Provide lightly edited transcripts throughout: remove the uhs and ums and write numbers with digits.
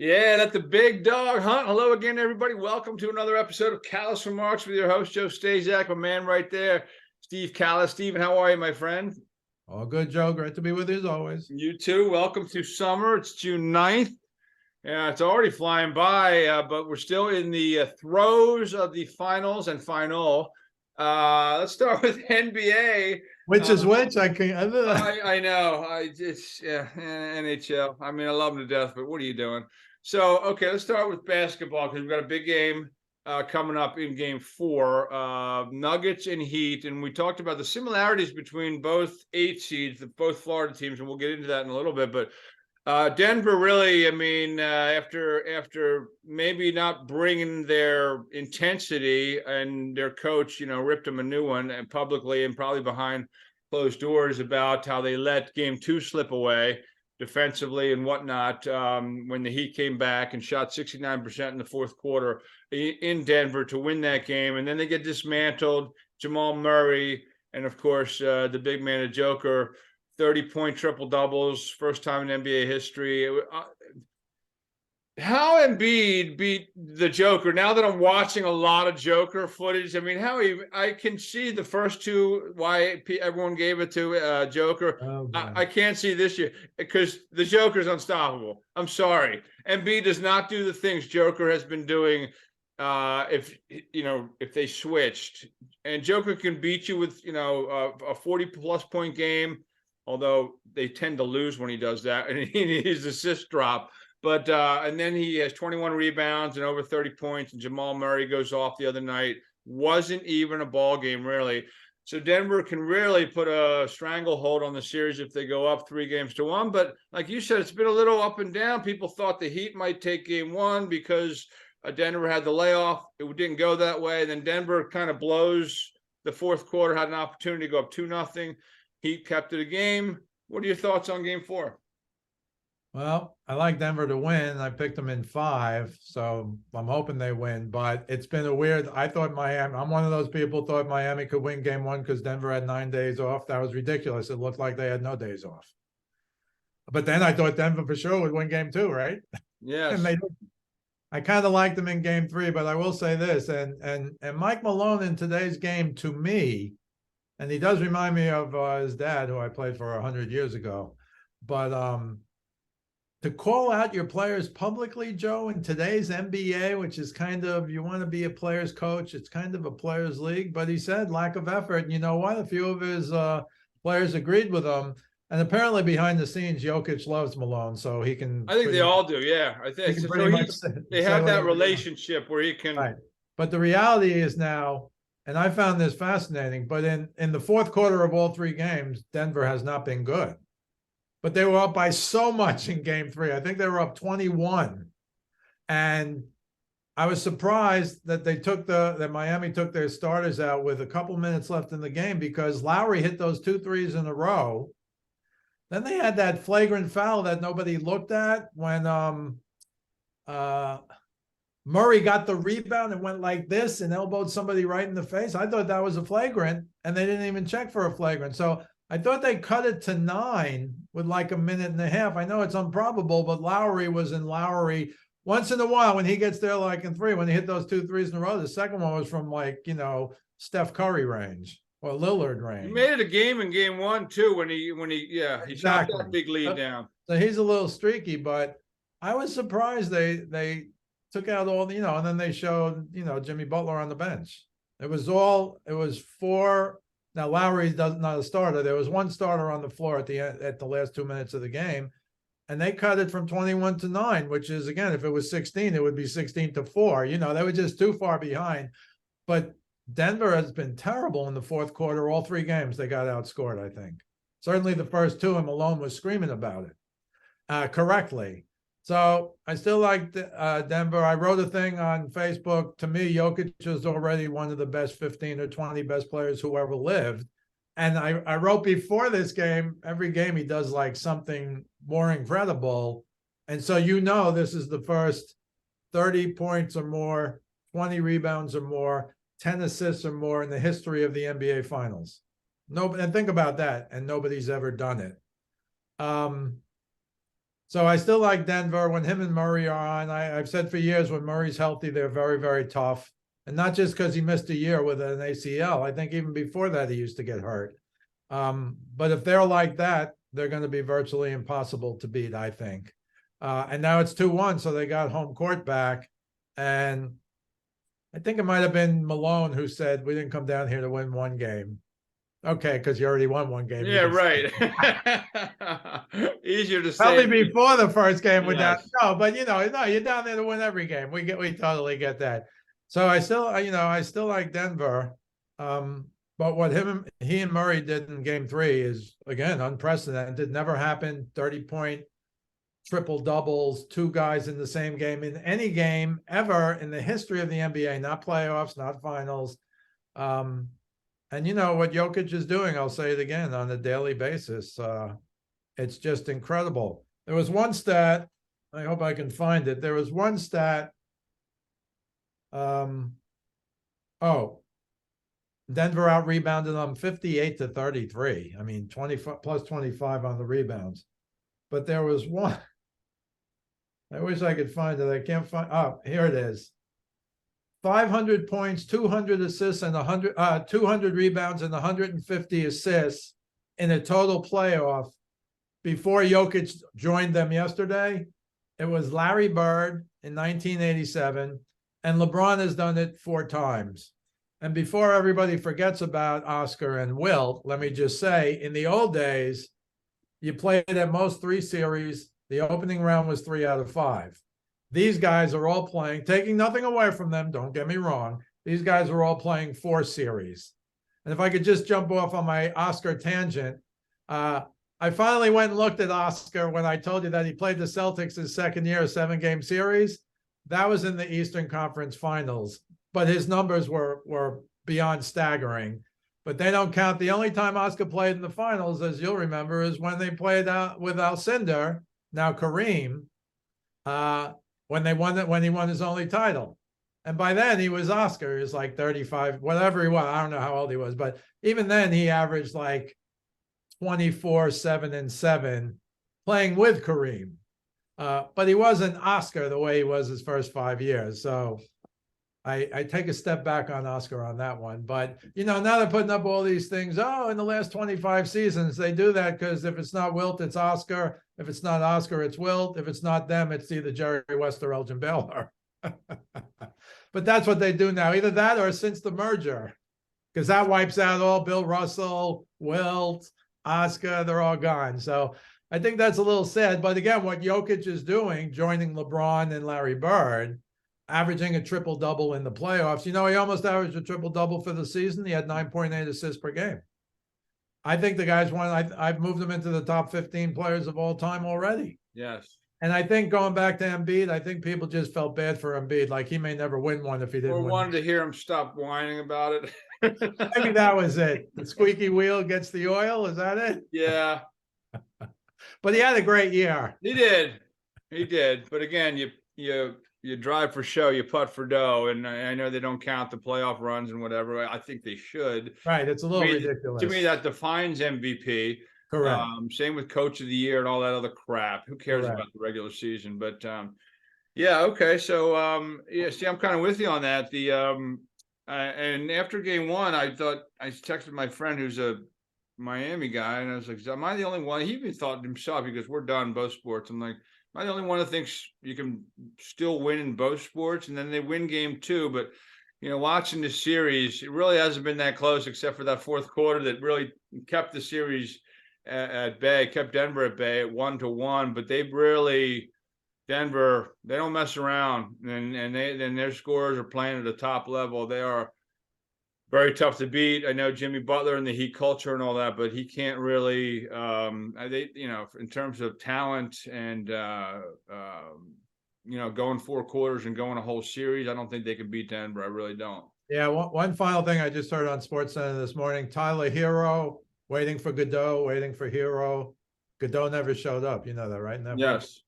Yeah, that's the big dog hunt. Hello again, everybody. Welcome to another episode of Kallas Remarks with your host, Joe Staszak, my man right there, Steve Kallas. Steven, how are you, my friend? All good, Joe. Great to be with you as always. You too. Welcome to summer. It's June 9th. Yeah, it's already flying by, but we're still in the throes of the finals and final. Let's start with NBA. Which is which? I can. I know. NHL. I mean, I love them to death, but what are you doing? So, okay, let's start with basketball because we've got a big game coming up in Game 4, Nuggets and Heat, and we talked about the similarities between both 8 seeds, both Florida teams, and we'll get into that in a little bit. But Denver really, I mean, after maybe not bringing their intensity, and their coach, ripped them a new one and publicly and probably behind closed doors about how they let Game 2 slip away defensively and whatnot, when the Heat came back and shot 69% in the fourth quarter in Denver to win that game. And then they get dismantled. Jamal Murray and, of course, the big man, the Joker, 30-point triple-doubles, first time in NBA history. How Embiid beat the Joker, now that I'm watching a lot of Joker footage, I mean, I can see the first two, why everyone gave it to Joker. Oh, I can't see this year because the Joker's unstoppable. I'm sorry. Embiid does not do the things Joker has been doing if they switched. And Joker can beat you with, a 40-plus point game, although they tend to lose when he does that, and his assist drop. But and then he has 21 rebounds and over 30 points, and Jamal Murray goes off the other night. Wasn't even a ball game, really. So Denver can really put a stranglehold on the series if they go up 3-1. But like you said, it's been a little up and down. People thought the Heat might take Game 1 because Denver had the layoff. It didn't go that way. Then Denver kind of blows the fourth quarter, had an opportunity to go up 2-0. Heat kept it a game. What are your thoughts on Game 4? Well, I like Denver to win. I picked them in 5, so I'm hoping they win. But it's been I thought Miami, I'm one of those people thought Miami could win Game 1 because Denver had 9 days off. That was ridiculous. It looked like they had no days off. But then I thought Denver for sure would win Game 2, right? Yes. And I kind of liked them in Game 3, but I will say this, and Mike Malone in today's game, to me, and he does remind me of his dad, who I played for 100 years ago. But to call out your players publicly, Joe, in today's NBA, which is kind of, you want to be a player's coach, it's kind of a player's league. But he said lack of effort. And you know what? A few of his players agreed with him. And apparently behind the scenes, Jokic loves Malone, so he can. I think they all do, yeah. I think they have that relationship where he can. Right. But the reality is now, and I found this fascinating, but in the fourth quarter of all 3 games, Denver has not been good. But they were up by so much in Game 3. I think they were up 21. And I was surprised that that Miami took their starters out with a couple minutes left in the game, because Lowry hit those 2 threes in a row. Then they had that flagrant foul that nobody looked at when Murray got the rebound and went like this and elbowed somebody right in the face. I thought that was a flagrant, and they didn't even check for a flagrant. So I thought they cut it to 9 with like a minute and a half. I know it's improbable, but Lowry was in Lowry. Once in a while, when he gets there, like in 3, when he hit those 2 threes in a row, the second one was from Steph Curry range or Lillard range. He made it a game in Game 1 too when he shot that big lead down. So he's a little streaky, but I was surprised they took out all the, and then they showed, Jimmy Butler on the bench. It was 4. Now Lowry's not a starter. There was 1 starter on the floor at the last 2 minutes of the game, and they cut it from 21 to 9, which is, again, if it was 16, it would be 16 to 4. They were just too far behind. But Denver has been terrible in the fourth quarter. All 3 games they got outscored, I think. Certainly the first 2, and Malone was screaming about it correctly. So I still like Denver. I wrote a thing on Facebook. To me, Jokic is already one of the best 15 or 20 best players who ever lived. And I wrote before this game, every game he does like something more incredible. And so this is the first 30 points or more, 20 rebounds or more, 10 assists or more in the history of the NBA Finals. And think about that, and nobody's ever done it. So I still like Denver when him and Murray are on. I've said for years when Murray's healthy, they're very, very tough. And not just because he missed a year with an ACL. I think even before that, he used to get hurt. But if they're like that, they're going to be virtually impossible to beat, I think. And now it's 2-1, so they got home court back. And I think it might have been Malone who said, we didn't come down here to win one game. Okay, because you already won one game. Yeah, right. Easier to say. Probably before the first game we're down. Yes. No, but no, you're down there to win every game. We totally get that. So I still like Denver. But what he and Murray did in game 3 is, again, unprecedented. Never happened. 30-point triple doubles, 2 guys in the same game in any game ever in the history of the NBA, not playoffs, not finals. And what Jokic is doing, I'll say it again, on a daily basis. It's just incredible. There was one stat, I hope I can find it. There was one stat. Denver out rebounded them 58-33. I mean, 25 plus 25 on the rebounds. But there was one. I wish I could find it. I can't find. Oh, here it is. 500 points, 200 assists, and 200 rebounds and 150 assists in a total playoff before Jokic joined them yesterday. It was Larry Bird in 1987, and LeBron has done it 4 times. And before everybody forgets about Oscar and Wilt, let me just say, in the old days, you played at most 3 series. The opening round was 3 out of 5. These guys are all playing, taking nothing away from them, don't get me wrong. These guys are all playing 4 series. And if I could just jump off on my Oscar tangent, I finally went and looked at Oscar when I told you that he played the Celtics his second year, a 7-game series. That was in the Eastern Conference Finals, but his numbers were beyond staggering. But they don't count. The only time Oscar played in the finals, as you'll remember, is when they played out with Alcindor, now Kareem, when he won his only title. And by then he was Oscar. He was like 35, whatever he was. I don't know how old he was, but even then he averaged like 24, 7, and 7 playing with Kareem. But he wasn't Oscar the way he was his first 5 years. So I take a step back on Oscar on that one. But, now they're putting up all these things. Oh, in the last 25 seasons, they do that because if it's not Wilt, it's Oscar. If it's not Oscar, it's Wilt. If it's not them, it's either Jerry West or Elgin Baylor. But that's what they do now. Either that or since the merger, because that wipes out all Bill Russell, Wilt, Oscar. They're all gone. So I think that's a little sad. But again, what Jokic is doing, joining LeBron and Larry Bird, averaging a triple-double in the playoffs. He almost averaged a triple-double for the season. He had 9.8 assists per game. I think the guy's I've moved him into the top 15 players of all time already. Yes. And I think going back to Embiid, I think people just felt bad for Embiid. Like he may never win one if he didn't Or win. wanted to hear him stop whining about it. Maybe that was it. The squeaky wheel gets the oil. Is that it? Yeah. But he had a great year. He did. But again, you drive for show, you putt for dough, and I know they don't count the playoff runs and whatever. I think they should. Right, it's a little ridiculous. To me, that defines MVP. Correct. Same with Coach of the Year and all that other crap. Who cares Correct. about the regular season? But yeah, okay. So see, I'm kind of with you on that. And after game 1, I texted my friend who's a Miami guy, and I was like, "Am I the only one?" He even thought himself, because we're done both sports. I'm like, am I the only one that thinks you can still win in both sports? And then they win game 2. But, watching the series, it really hasn't been that close except for that fourth quarter that really kept the series at bay, kept Denver at bay at 1-1. But Denver, they don't mess around. And their scorers are playing at the top level. They are very tough to beat. I know Jimmy Butler and the Heat culture and all that, but he can't really, in terms of talent and, going 4 quarters and going a whole series, I don't think they can beat Denver. I really don't. Yeah, one final thing I just heard on SportsCenter this morning, Tyler Hero waiting for Godot, waiting for Hero. Godot never showed up. You know that, right? Never. Yes.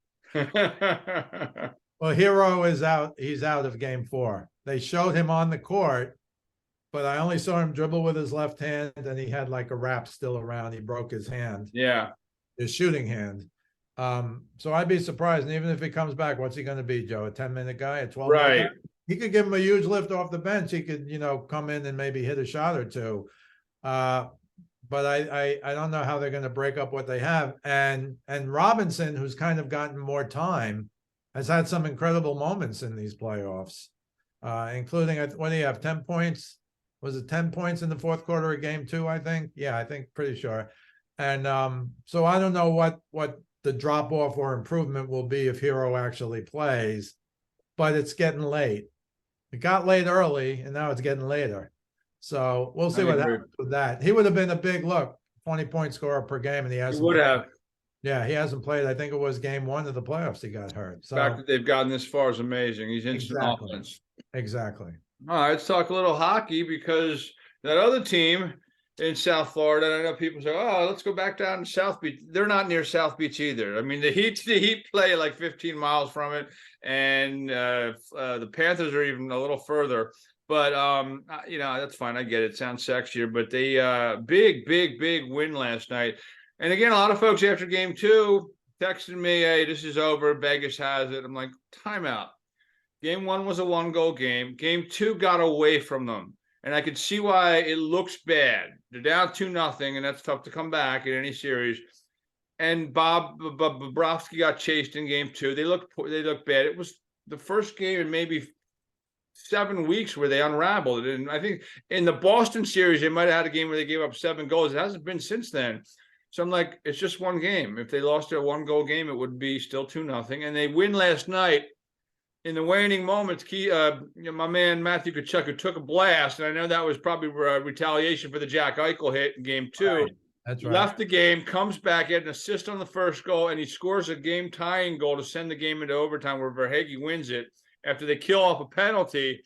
Well, Hero is out. He's out of game 4. They showed him on the court, but I only saw him dribble with his left hand, and he had like a wrap still around. He broke his hand. Yeah. His shooting hand. So I'd be surprised. And even if he comes back, what's he going to be, Joe? A 10-minute guy, a 12-minute Right. guy? He could give him a huge lift off the bench. He could, come in and maybe hit a shot or two. But I don't know how they're going to break up what they have. And Robinson, who's kind of gotten more time, has had some incredible moments in these playoffs, including, what do you have, 10 points? Was it 10 points in the fourth quarter of game 2, I think? Yeah, I think, pretty sure. And so I don't know what the drop off or improvement will be if Hero actually plays, but it's getting late. It got late early, and now it's getting later. So we'll see what happens with that. He would have been a big 20-point scorer per game, and he He hasn't would played. have. Yeah, he hasn't played. I think it was game 1 of the playoffs he got hurt. The fact So that they've gotten this far is amazing. He's instant exactly. offense. Exactly. All right, let's talk a little hockey, because that other team in South Florida, and I know people say, "Oh, let's go back down to South Beach." They're not near South Beach either. I mean, the Heat play like 15 miles from it, and the Panthers are even a little further. But that's fine. I get it. Sounds sexier, but they big win last night. And again, a lot of folks after game 2 texted me, "Hey, this is over. Vegas has it." I'm like, timeout. Game 1 was a 1-goal game. Game 2 got away from them, and I could see why it looks bad. They're down 2-0, and that's tough to come back in any series. And Bobrovsky got chased in game 2. They looked bad. It was the first game in maybe 7 weeks where they unraveled it. And I think in the Boston series, they might have had a game where they gave up 7 goals. It hasn't been since then. So I'm like, it's just one game. If they lost their 1-goal game, it would be still 2-0. And they win last night in the waning moments. My man Matthew Tkachuk, who took a blast, and I know that was probably retaliation for the Jack Eichel hit in game 2. Right. That's right. Left the game, comes back, had an assist on the first goal, and he scores a game-tying goal to send the game into overtime, where Verhaeghe wins it after they kill off a penalty.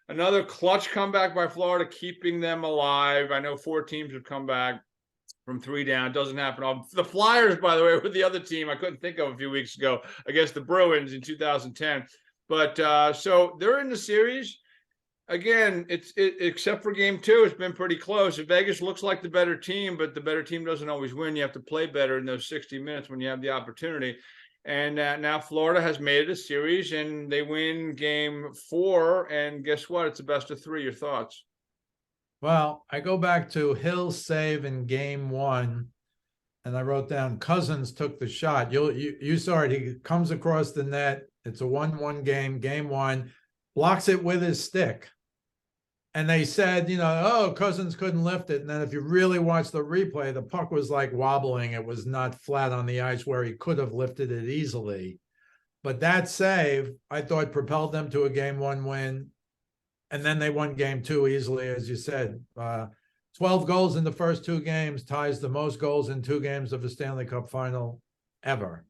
Another clutch comeback by Florida, keeping them alive. I know 4 teams have come back from 3 down. It doesn't happen. The Flyers, by the way, were the other team I couldn't think of a few weeks ago against the Bruins in 2010. But so they're in the series. Again, except for game 2, it's been pretty close. Vegas looks like the better team, but the better team doesn't always win. You have to play better in those 60 minutes when you have the opportunity. And now Florida has made it a series, and they win game 4. And guess what? It's a best of 3. Your thoughts? Well, I go back to Hill's save in game 1, and I wrote down Cousins took the shot. You saw it. He comes across the net. It's a 1-1 game. Game 1, blocks it with his stick. And they said, oh, Cousins couldn't lift it. And then if you really watch the replay, the puck was like wobbling. It was not flat on the ice where he could have lifted it easily. But that save, I thought, propelled them to a game 1 win. And then they won game 2 easily, as you said. 12 goals in the first 2 games, ties the most goals in 2 games of a Stanley Cup final ever.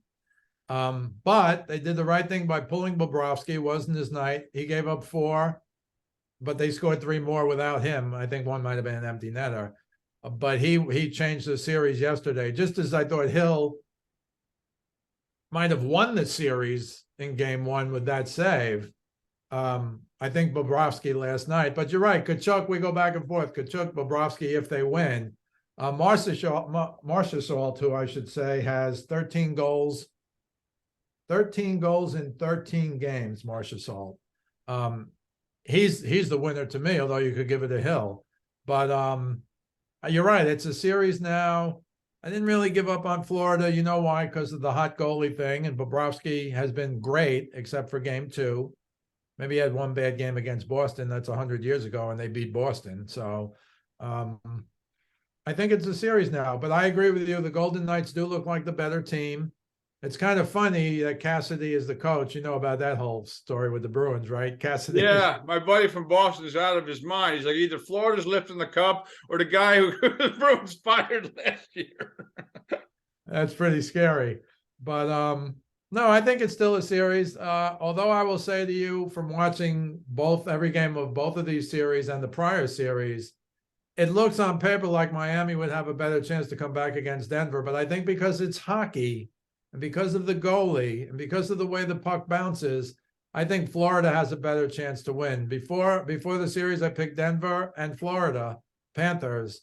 But they did the right thing by pulling Bobrovsky. It wasn't his night. He gave up 4, but they scored 3 more without him. I think 1 might have been an empty netter. But he changed the series yesterday, just as I thought Hill might have won the series in game 1 with that save. I think Bobrovsky last night, but you're right. Tkachuk, we go back and forth. Tkachuk, Bobrovsky, if they win. Marchessault, who I should say, has 13 goals. 13 goals in 13 games, Marchessault. He's the winner to me, although you could give it a Hill. But you're right. It's a series now. I didn't really give up on Florida. You know why? Because of the hot goalie thing. And Bobrovsky has been great, except for game 2. Maybe he had 1 bad game against Boston. That's 100 years ago, and they beat Boston. So I think it's a series now. But I agree with you. The Golden Knights do look like the better team. It's kind of funny that Cassidy is the coach. You know about that whole story with the Bruins, right? Cassidy. Yeah, my buddy from Boston is out of his mind. He's like, either Florida's lifting the cup or the guy who the Bruins fired last year. That's pretty scary. But no, I think it's still a series. Although I will say to you, from watching every game of both of these series and the prior series, it looks on paper like Miami would have a better chance to come back against Denver. But I think because it's hockey, and because of the goalie, and because of the way the puck bounces, I think Florida has a better chance to win. Before the series, I picked Denver and Florida Panthers.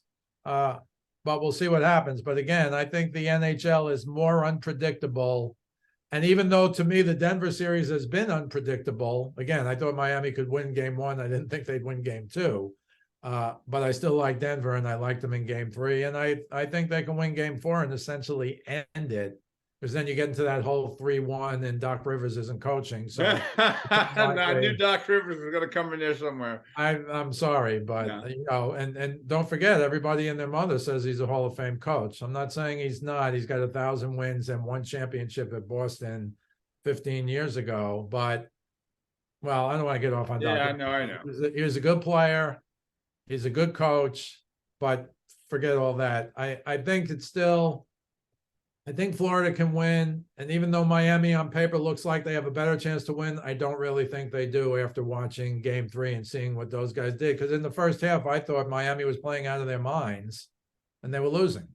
but we'll see what happens. But again, I think the NHL is more unpredictable. And even though to me the Denver series has been unpredictable, again, I thought Miami could win game 1. I didn't think they'd win game 2. But I still like Denver, and I liked them in game 3. And I think they can win game 4 and essentially end it. Because then you get into that whole 3-1 and Doc Rivers isn't coaching. So I knew Doc Rivers was going to come in there somewhere. I'm sorry, but and don't forget, everybody and their mother says he's a Hall of Fame coach. I'm not saying he's not. He's got 1,000 wins and 1 championship at Boston 15 years ago. But well, I don't want to get off on Doc. Yeah, I know. He was a good player. He's a good coach, but forget all that. I think it's still. I think Florida can win. And even though Miami on paper looks like they have a better chance to win, I don't really think they do after watching game 3 and seeing what those guys did. Because in the first half, I thought Miami was playing out of their minds and they were losing.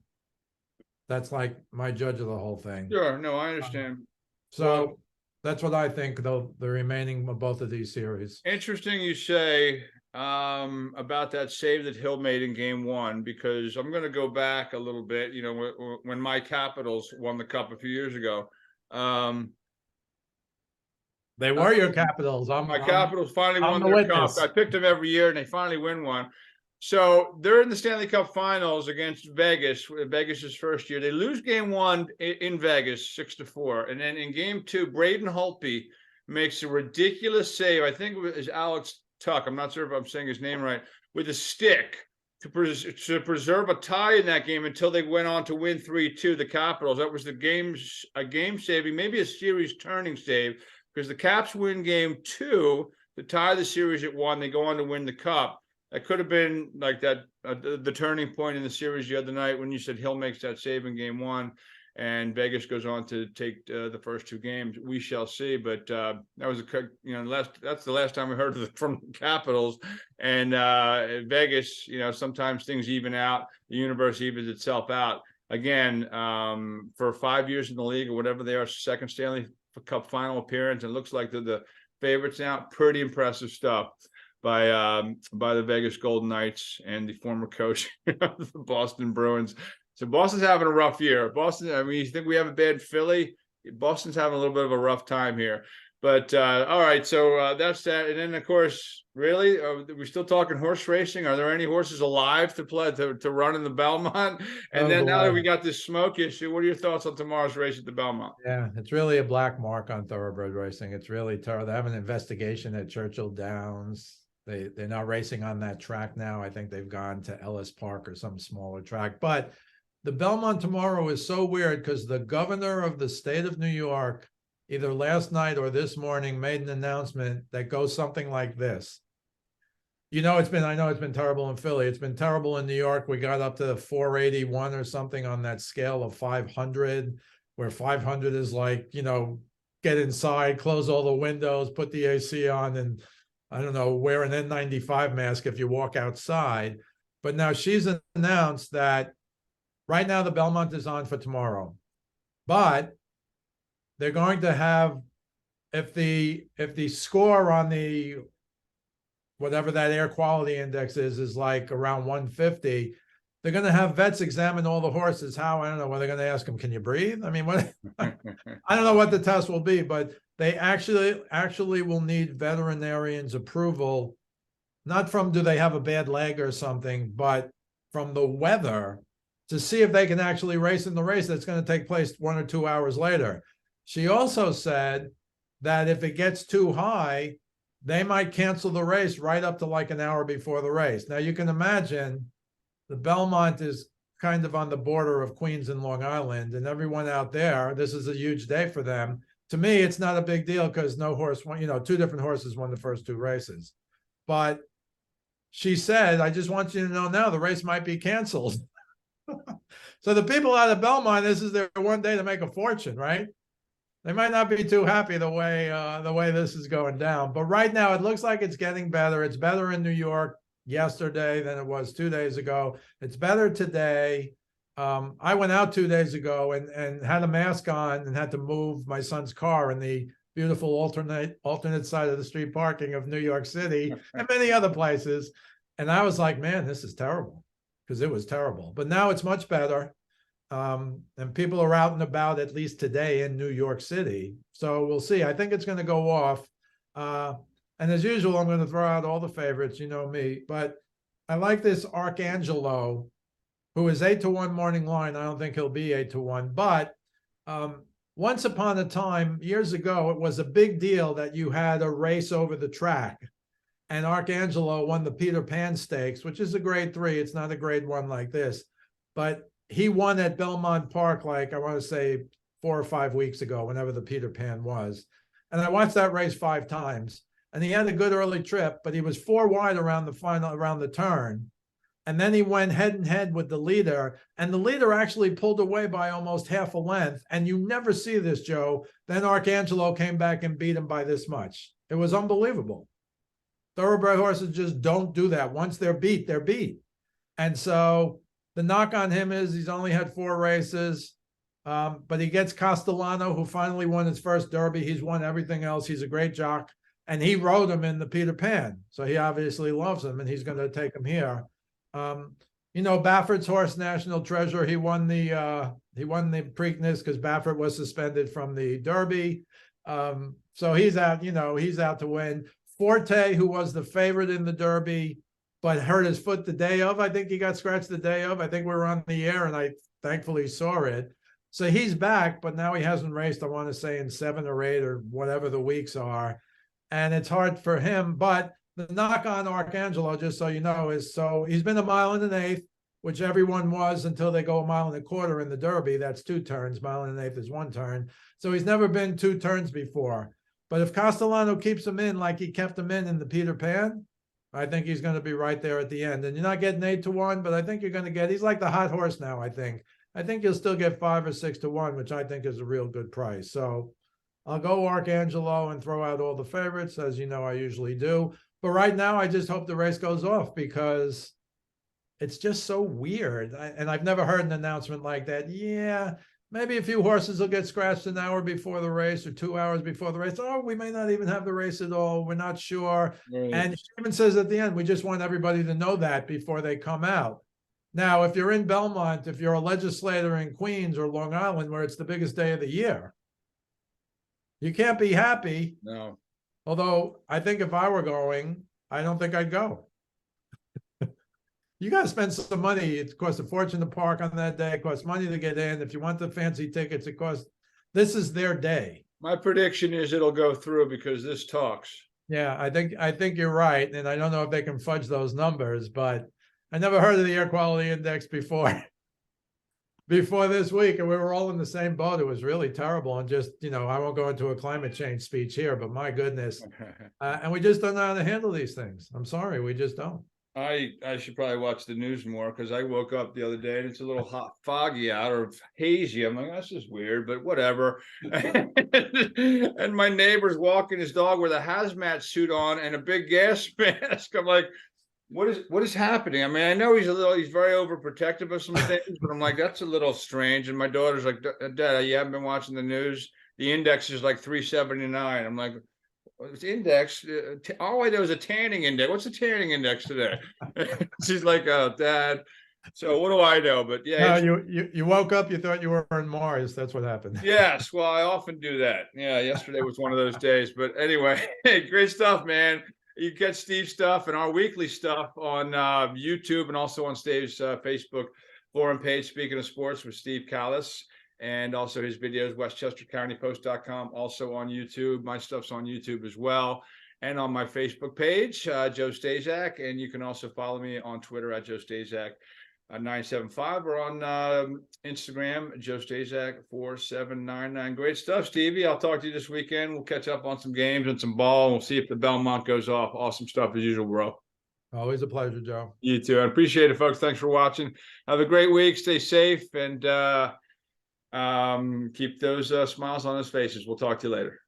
That's like my judge of the whole thing. Sure. No, I understand. So that's what I think, though, the remaining of both of these series. Interesting you say about that save that Hill made in game 1, because I'm going to go back a little bit. You know, when my Capitals won the Cup a few years ago, they were your Capitals. My Capitals finally won their Cup. I picked them every year, and they finally win one. So they're in the Stanley Cup Finals against Vegas. Vegas's first year, they lose game 1 in Vegas 6-4, and then in game 2, Braden Holtby makes a ridiculous save. I think it was Alex Tuck, I'm not sure if I'm saying his name right, with a stick to preserve a tie in that game until they went on to win 3-2, the Capitals. That was a game saving, maybe a series turning save, because the Caps win game 2 to tie the series at 1. They go on to win the Cup. That could have been like that, the turning point in the series the other night when you said Hill makes that save in game 1. And Vegas goes on to take the first 2 games. We shall see. But that was that's the last time we heard from the Capitals. And Vegas, sometimes things even out. The universe evens itself out. Again, for 5 years in the league or whatever they are, second Stanley Cup final appearance. It looks like they're the favorites now. Pretty impressive stuff by the Vegas Golden Knights and the former coach of the Boston Bruins. So Boston's having a rough year. Boston, I mean, you think we have a bad Philly? Boston's having a little bit of a rough time here. But all right, so that's that. And then, of course, really, we're still talking horse racing. Are there any horses alive to play to run in the Belmont? And then now that we got this smoke issue, what are your thoughts on tomorrow's race at the Belmont? Yeah, it's really a black mark on thoroughbred racing. It's really terrible. They have an investigation at Churchill Downs. They're not racing on that track now. I think they've gone to Ellis Park or some smaller track. But the Belmont tomorrow is so weird because the governor of the state of New York, either last night or this morning, made an announcement that goes something like this. I know it's been terrible in Philly. It's been terrible in New York. We got up to 481 or something on that scale of 500, where 500 is like, get inside, close all the windows, put the AC on, and I don't know, wear an N95 mask if you walk outside. But now she's announced that right now the Belmont is on for tomorrow. But they're going to have, if the score on the whatever that air quality index is like around 150, they're going to have vets examine all the horses. How? I don't know. What they're going to ask them, can you breathe? I mean, what? I don't know what the test will be, but they actually will need veterinarians' approval, not from do they have a bad leg or something, but from the weather, to see if they can actually race in the race that's going to take place 1 or 2 hours later. She also said that if it gets too high, they might cancel the race right up to like an hour before the race. Now you can imagine the Belmont is kind of on the border of Queens and Long Island, and everyone out there, this is a huge day for them. To me, it's not a big deal because no horse won, 2 different horses won the first 2 races. But she said, I just want you to know now the race might be canceled. So the people out of Belmont, this is their one day to make a fortune, right? They might not be too happy the way this is going down. But right now, it looks like it's getting better. It's better in New York yesterday than it was 2 days ago. It's better today. I went out 2 days ago and had a mask on and had to move my son's car in the beautiful alternate side of the street parking of New York City and many other places. And I was like, man, this is terrible. because it was terrible. But now it's much better. And people are out and about, at least today, in New York City. So we'll see. I think it's going to go off. And as usual, I'm going to throw out all the favorites. You know me. But I like this Arcangelo, who is 8-1 morning line. I don't think he'll be 8-1. But once upon a time, years ago, it was a big deal that you had a race over the track. And Arcangelo won the Peter Pan Stakes, which is a grade 3. It's not a grade 1 like this. But he won at Belmont Park, like I want to say 4 or 5 weeks ago, whenever the Peter Pan was. And I watched that race 5 times. And he had a good early trip, but he was 4 wide around the turn. And then he went head and head with the leader. And the leader actually pulled away by almost half a length. And you never see this, Joe. Then Arcangelo came back and beat him by this much. It was unbelievable. Thoroughbred horses just don't do that. Once they're beat, they're beat. And so the knock on him is he's only had 4 races, but he gets Castellano, who finally won his first Derby. He's won everything else. He's a great jock, and he rode him in the Peter Pan, so he obviously loves him, and he's going to take him here. You know, Baffert's horse, National Treasure. He won the Preakness because Baffert was suspended from the Derby, so he's out. You know, he's out to win. Forte, who was the favorite in the Derby, but hurt his foot the day of. I think he got scratched the day of. I think we were on the air, and I thankfully saw it. So he's back, but now he hasn't raced, I want to say, in 7 or 8 or whatever the weeks are. And it's hard for him. But the knock on Arcangelo, just so you know, is so he's been 1 1/8, which everyone was until they go 1 1/4 in the Derby. That's 2 turns. 1 1/8 is 1 turn. So he's never been 2 turns before. But if Castellano keeps him in like he kept him in the Peter Pan, I think he's going to be right there at the end. And you're not getting 8-1, but I think you're going to get, he's like the hot horse now, I think. I think you'll still get 5 or 6-1, which I think is a real good price. So I'll go Arcangelo and throw out all the favorites, as you know I usually do. But right now, I just hope the race goes off because it's just so weird. And I've never heard an announcement like that. Yeah, maybe a few horses will get scratched an hour before the race or 2 hours before the race. Oh, we may not even have the race at all. We're not sure. Right. And she even says at the end, we just want everybody to know that before they come out. Now, if you're in Belmont, if you're a legislator in Queens or Long Island, where it's the biggest day of the year, you can't be happy. No. Although I think if I were going, I don't think I'd go. You got to spend some money. It costs a fortune to park on that day. It costs money to get in. If you want the fancy tickets, it costs. This is their day. My prediction is it'll go through because this talks. Yeah, I think you're right. And I don't know if they can fudge those numbers, but I never heard of the air quality index before this week. And we were all in the same boat. It was really terrible. And just, you know, I won't go into a climate change speech here, but my goodness. And we just don't know how to handle these things. I'm sorry. We just don't. I should probably watch the news more because I woke up the other day and it's a little hot, foggy out or hazy. I'm like, that's just weird, but whatever. And my neighbor's walking his dog with a hazmat suit on and a big gas mask. I'm like, what is happening? I mean, I know he's very overprotective of some things, but I'm like, that's a little strange. And my daughter's like, Dad, you haven't been watching the news? The index is like 379. I'm like, it's index. All I know is a tanning index. What's the tanning index today? She's like, oh, Dad. So what do I know? But yeah, no, you woke up, you thought you were on Mars. That's what happened. Yes, well, I often do that. Yeah, yesterday was one of those days. But anyway, hey, great stuff, man. You get Steve's stuff and our weekly stuff on YouTube and also on Steve's Facebook forum page. Speaking of sports with Steve Kallas. And also his videos, westchestercountypost.com, also on YouTube. My stuff's on YouTube as well. And on my Facebook page, Joe Staszak. And you can also follow me on Twitter at Joe Staszak 975 or on Instagram, Joe Staszak 4799. Great stuff, Stevie. I'll talk to you this weekend. We'll catch up on some games and some ball. And we'll see if the Belmont goes off. Awesome stuff as usual, bro. Always a pleasure, Joe. You too. I appreciate it, folks. Thanks for watching. Have a great week. Stay safe and keep those smiles on those faces. We'll talk to you later.